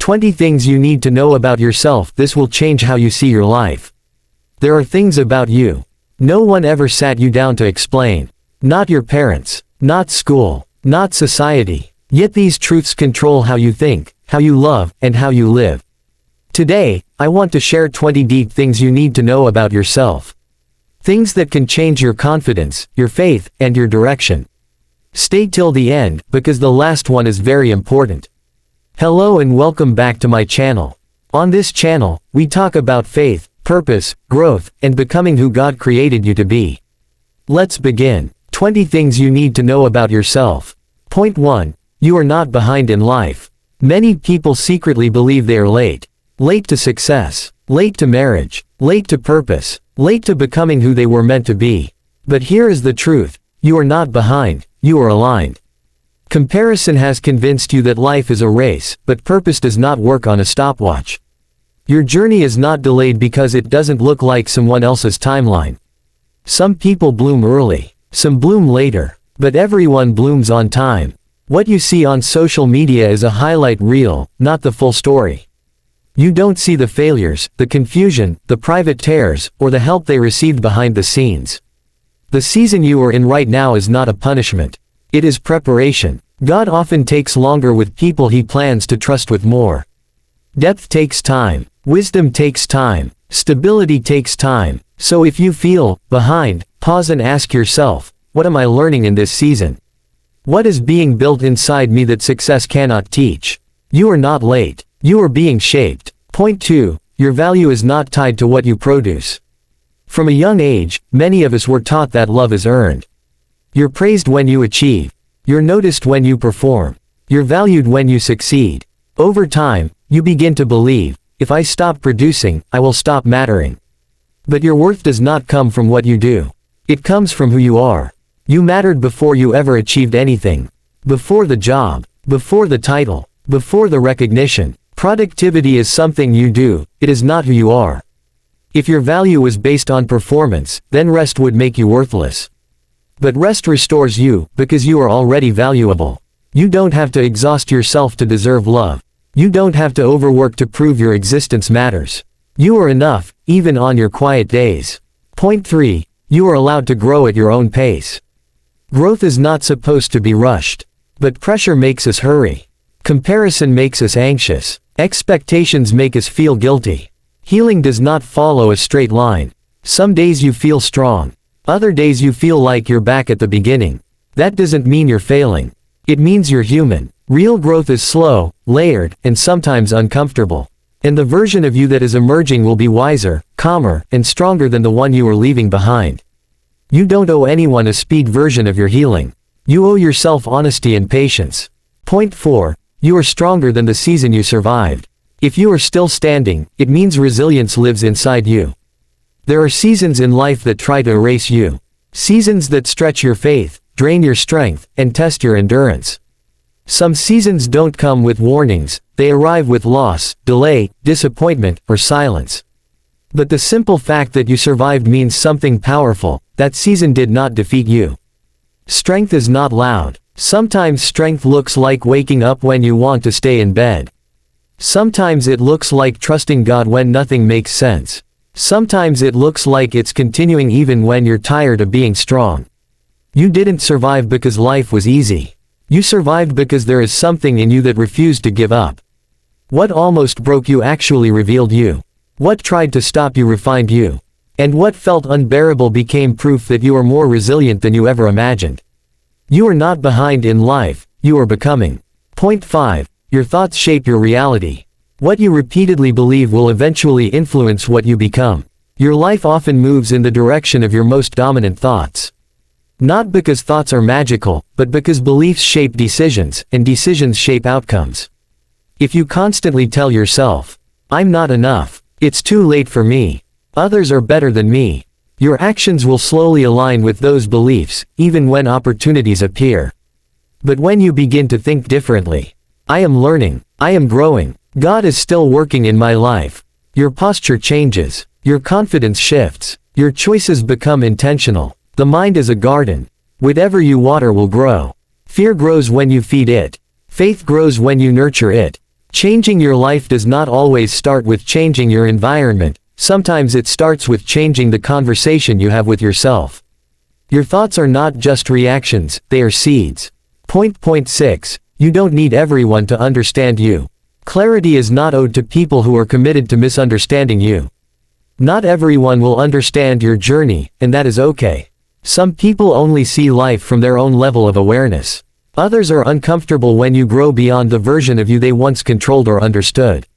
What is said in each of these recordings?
20 things you need to know about yourself. This will change how you see your life. There are things about you no one ever sat you down to explain. Not your parents, not school, not society. Yet these truths control how you think, how you love, and how you live. Today, I want to share 20 deep things you need to know about yourself. Things that can change your confidence, your faith, and your direction. Stay till the end, because the last one is very important. Hello and welcome back to my channel. On this channel, we talk about faith, purpose, growth, and becoming who God created you to be. Let's begin. 20 things you need to know about yourself. Point 1. You are not behind in life. Many people secretly believe they are late. Late to success. Late to marriage. Late to purpose. Late to becoming who they were meant to be. But here is the truth. You are not behind, you are aligned. Comparison has convinced you that life is a race, but purpose does not work on a stopwatch. Your journey is not delayed because it doesn't look like someone else's timeline. Some people bloom early, some bloom later, but everyone blooms on time. What you see on social media is a highlight reel, not the full story. You don't see the failures, the confusion, the private tears, or the help they received behind the scenes. The season you are in right now is not a punishment. It is preparation. God often takes longer with people he plans to trust with more. Depth takes time. Wisdom takes time. Stability takes time. So if you feel behind, pause and ask yourself, what am I learning in this season? What is being built inside me that success cannot teach? You are not late. You are being shaped. Point 2. Your value is not tied to what you produce. From a young age, many of us were taught that love is earned. You're praised when you achieve. You're noticed when you perform. You're valued when you succeed. Over time, you begin to believe, if I stop producing, I will stop mattering. But your worth does not come from what you do. It comes from who you are. You mattered before you ever achieved anything. Before the job. Before the title. Before the recognition. Productivity is something you do, it is not who you are. If your value was based on performance, then rest would make you worthless. But rest restores you, because you are already valuable. You don't have to exhaust yourself to deserve love. You don't have to overwork to prove your existence matters. You are enough, even on your quiet days. Point 3. You are allowed to grow at your own pace. Growth is not supposed to be rushed. But pressure makes us hurry. Comparison makes us anxious. Expectations make us feel guilty. Healing does not follow a straight line. Some days you feel strong. Other days you feel like you're back at the beginning. That doesn't mean you're failing. It means you're human. Real growth is slow, layered, and sometimes uncomfortable. And the version of you that is emerging will be wiser, calmer, and stronger than the one you are leaving behind. You don't owe anyone a speed version of your healing. You owe yourself honesty and patience. Point 4. You are stronger than the season you survived. If you are still standing, it means resilience lives inside you. There are seasons in life that try to erase you. Seasons that stretch your faith, drain your strength, and test your endurance. Some seasons don't come with warnings, they arrive with loss, delay, disappointment, or silence. But the simple fact that you survived means something powerful. That season did not defeat you. Strength is not loud. Sometimes strength looks like waking up when you want to stay in bed. Sometimes it looks like trusting God when nothing makes sense. Sometimes it looks like it's continuing even when you're tired of being strong. You didn't survive because life was easy. You survived because there is something in you that refused to give up. What almost broke you actually revealed you. What tried to stop you refined you. And what felt unbearable became proof that you are more resilient than you ever imagined. You are not behind in life, you are becoming. Point 5. Your thoughts shape your reality. What you repeatedly believe will eventually influence what you become. Your life often moves in the direction of your most dominant thoughts. Not because thoughts are magical, but because beliefs shape decisions, and decisions shape outcomes. If you constantly tell yourself, I'm not enough, it's too late for me, others are better than me, your actions will slowly align with those beliefs, even when opportunities appear. But when you begin to think differently, I am learning, I am growing, God is still working in my life, your posture changes, your confidence shifts, your choices become intentional. The mind is a garden. Whatever you water will grow. Fear grows when you feed it. Faith grows when you nurture it. Changing your life does not always start with changing your environment, sometimes it starts with changing the conversation you have with yourself. Your thoughts are not just reactions, they are seeds. Point 6. You don't need everyone to understand you. Clarity is not owed to people who are committed to misunderstanding you. Not everyone will understand your journey, and that is okay. Some people only see life from their own level of awareness. Others are uncomfortable when you grow beyond the version of you they once controlled or understood.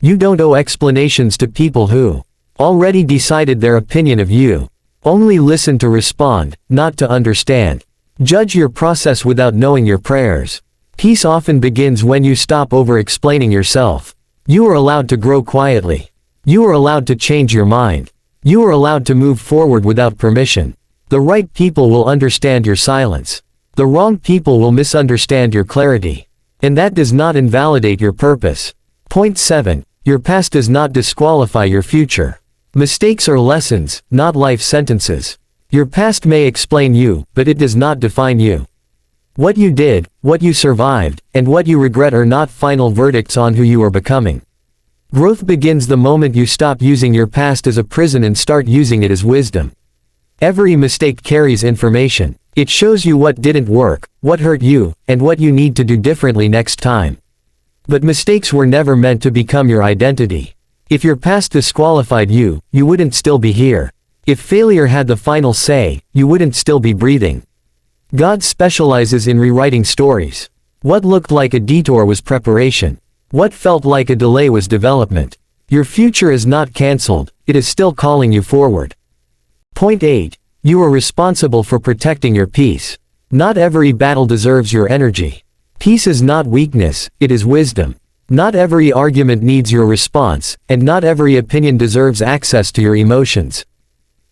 You don't owe explanations to people who already decided their opinion of you. Only listen to respond, not to understand. Judge your process without knowing your prayers. Peace often begins when you stop over-explaining yourself. You are allowed to grow quietly. You are allowed to change your mind. You are allowed to move forward without permission. The right people will understand your silence. The wrong people will misunderstand your clarity. And that does not invalidate your purpose. Point 7. Your past does not disqualify your future. Mistakes are lessons, not life sentences. Your past may explain you, but it does not define you. What you did, what you survived, and what you regret are not final verdicts on who you are becoming. Growth begins the moment you stop using your past as a prison and start using it as wisdom. Every mistake carries information. It shows you what didn't work, what hurt you, and what you need to do differently next time. But mistakes were never meant to become your identity. If your past disqualified you, you wouldn't still be here. If failure had the final say, you wouldn't still be breathing. God specializes in rewriting stories. What looked like a detour was preparation. What felt like a delay was development. Your future is not cancelled, it is still calling you forward. Point 8. You are responsible for protecting your peace. Not every battle deserves your energy. Peace is not weakness, it is wisdom. Not every argument needs your response, and not every opinion deserves access to your emotions.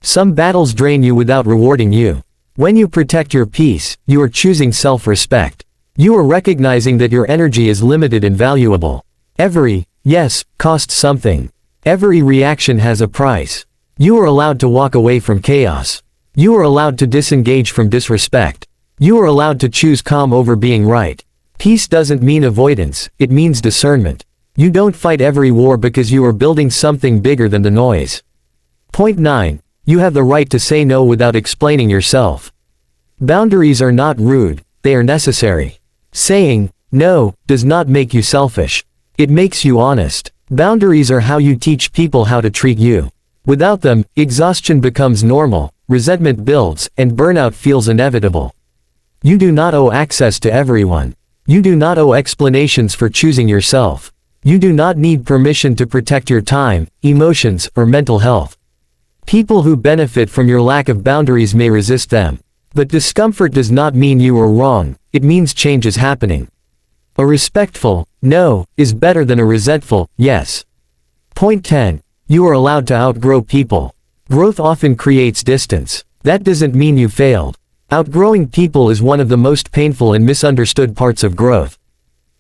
Some battles drain you without rewarding you. When you protect your peace, you are choosing self-respect. You are recognizing that your energy is limited and valuable. Every yes costs something. Every reaction has a price. You are allowed to walk away from chaos. You are allowed to disengage from disrespect. You are allowed to choose calm over being right. Peace doesn't mean avoidance, it means discernment. You don't fight every war because you are building something bigger than the noise. Point 9. You have the right to say no without explaining yourself. Boundaries are not rude, they are necessary. Saying no does not make you selfish. It makes you honest. Boundaries are how you teach people how to treat you. Without them, exhaustion becomes normal, resentment builds, and burnout feels inevitable. You do not owe access to everyone. You do not owe explanations for choosing yourself. You do not need permission to protect your time, emotions, or mental health. People who benefit from your lack of boundaries may resist them. But discomfort does not mean you are wrong, it means change is happening. A respectful no is better than a resentful yes. Point 10. You are allowed to outgrow people. Growth often creates distance. That doesn't mean you failed. Outgrowing people is one of the most painful and misunderstood parts of growth.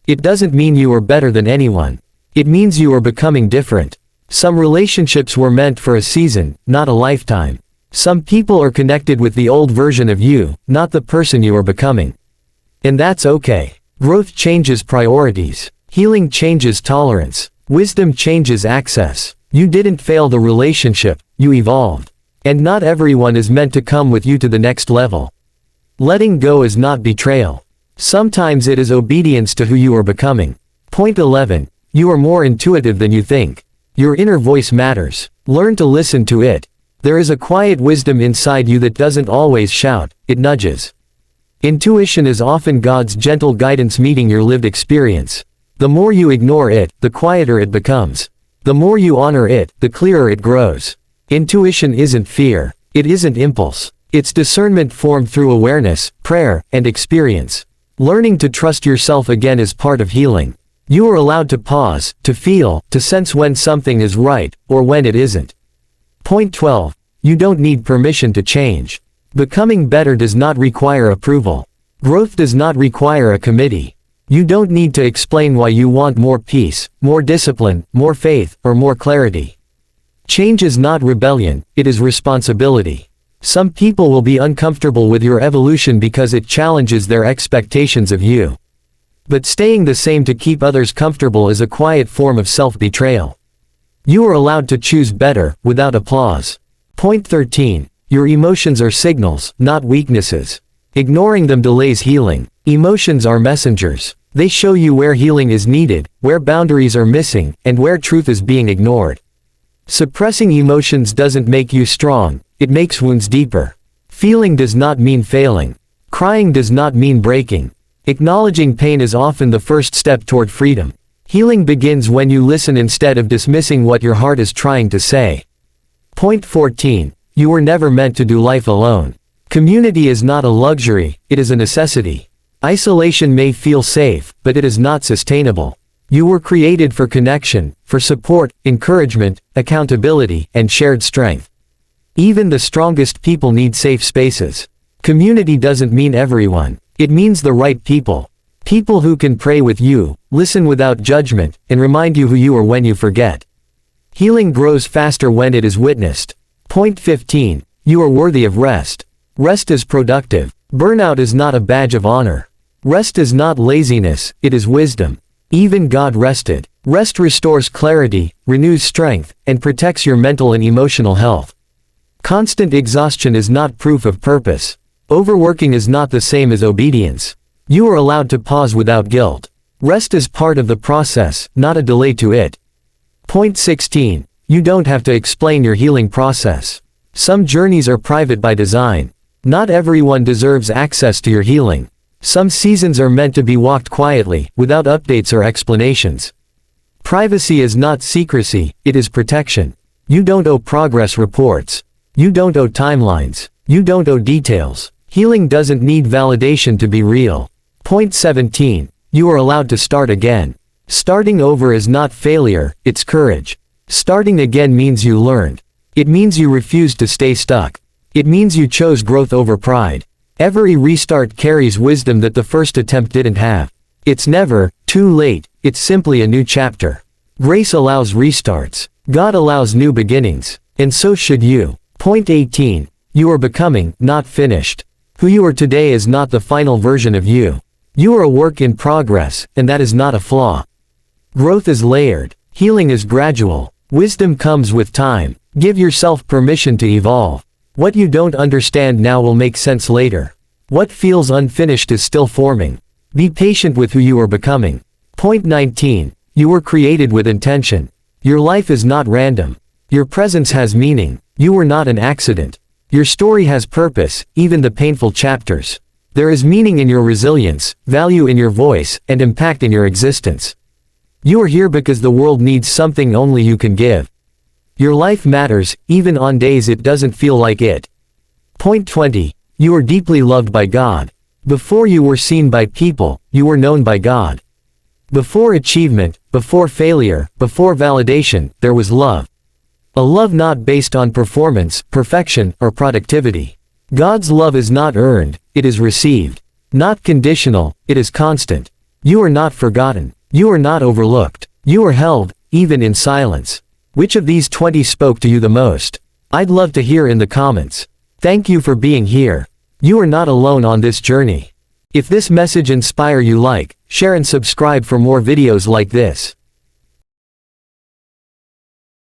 It doesn't mean you are better than anyone. It means you are becoming different. Some relationships were meant for a season, not a lifetime. Some people are connected with the old version of you, not the person you are becoming. And that's okay. Growth changes priorities. Healing changes tolerance. Wisdom changes access. You didn't fail the relationship, you evolved. And not everyone is meant to come with you to the next level. Letting go is not betrayal. Sometimes it is obedience to who you are becoming. Point 11. You are more intuitive than you think. Your inner voice matters. Learn to listen to it. There is a quiet wisdom inside you that doesn't always shout, it nudges. Intuition is often God's gentle guidance meeting your lived experience. The more you ignore it, the quieter it becomes. The more you honor it, the clearer it grows. Intuition isn't fear. It isn't impulse. It's discernment formed through awareness, prayer, and experience. Learning to trust yourself again is part of healing. You are allowed to pause, to feel, to sense when something is right, or when it isn't. Point 12. You don't need permission to change. Becoming better does not require approval. Growth does not require a committee. You don't need to explain why you want more peace, more discipline, more faith, or more clarity. Change is not rebellion, it is responsibility. Some people will be uncomfortable with your evolution because it challenges their expectations of you. But staying the same to keep others comfortable is a quiet form of self-betrayal. You are allowed to choose better, without applause. Point 13. Your emotions are signals, not weaknesses. Ignoring them delays healing. Emotions are messengers. They show you where healing is needed, where boundaries are missing, and where truth is being ignored. Suppressing emotions doesn't make you strong, it makes wounds deeper. Feeling does not mean failing. Crying does not mean breaking. Acknowledging pain is often the first step toward freedom. Healing begins when you listen instead of dismissing what your heart is trying to say. Point 14. You were never meant to do life alone. Community is not a luxury, it is a necessity. Isolation may feel safe, but it is not sustainable. You were created for connection, for support, encouragement, accountability, and shared strength. Even the strongest people need safe spaces. Community doesn't mean everyone. It means the right people. People who can pray with you, listen without judgment, and remind you who you are when you forget. Healing grows faster when it is witnessed. Point 15. You are worthy of rest. Rest is productive. Burnout is not a badge of honor. Rest is not laziness, it is wisdom. Even God rested. Rest restores clarity, renews strength, and protects your mental and emotional health. Constant exhaustion is not proof of purpose. Overworking is not the same as obedience. You are allowed to pause without guilt. Rest is part of the process, not a delay to it. Point 16. You don't have to explain your healing process. Some journeys are private by design. Not everyone deserves access to your healing. Some seasons are meant to be walked quietly, without updates or explanations. Privacy is not secrecy, it is protection. You don't owe progress reports. You don't owe timelines. You don't owe details. Healing doesn't need validation to be real. Point 17. You are allowed to start again. Starting over is not failure, it's courage. Starting again means you learned. It means you refused to stay stuck. It means you chose growth over pride. Every restart carries wisdom that the first attempt didn't have. It's never too late, it's simply a new chapter. Grace allows restarts. God allows new beginnings. And so should you. Point 18. You are becoming, not finished. Who you are today is not the final version of you. You are a work in progress, and that is not a flaw. Growth is layered. Healing is gradual. Wisdom comes with time. Give yourself permission to evolve. What you don't understand now will make sense later. What feels unfinished is still forming. Be patient with who you are becoming. Point 19. You were created with intention. Your life is not random. Your presence has meaning. You were not an accident. Your story has purpose, even the painful chapters. There is meaning in your resilience, value in your voice, and impact in your existence. You are here because the world needs something only you can give. Your life matters, even on days it doesn't feel like it. Point 20. You are deeply loved by God. Before you were seen by people, you were known by God. Before achievement, before failure, before validation, there was love. A love not based on performance, perfection, or productivity. God's love is not earned, it is received. Not conditional, it is constant. You are not forgotten. You are not overlooked. You are held, even in silence. Which of these 20 spoke to you the most? I'd love to hear in the comments. Thank you for being here. You are not alone on this journey. If this message inspire you, like, share and subscribe for more videos like this.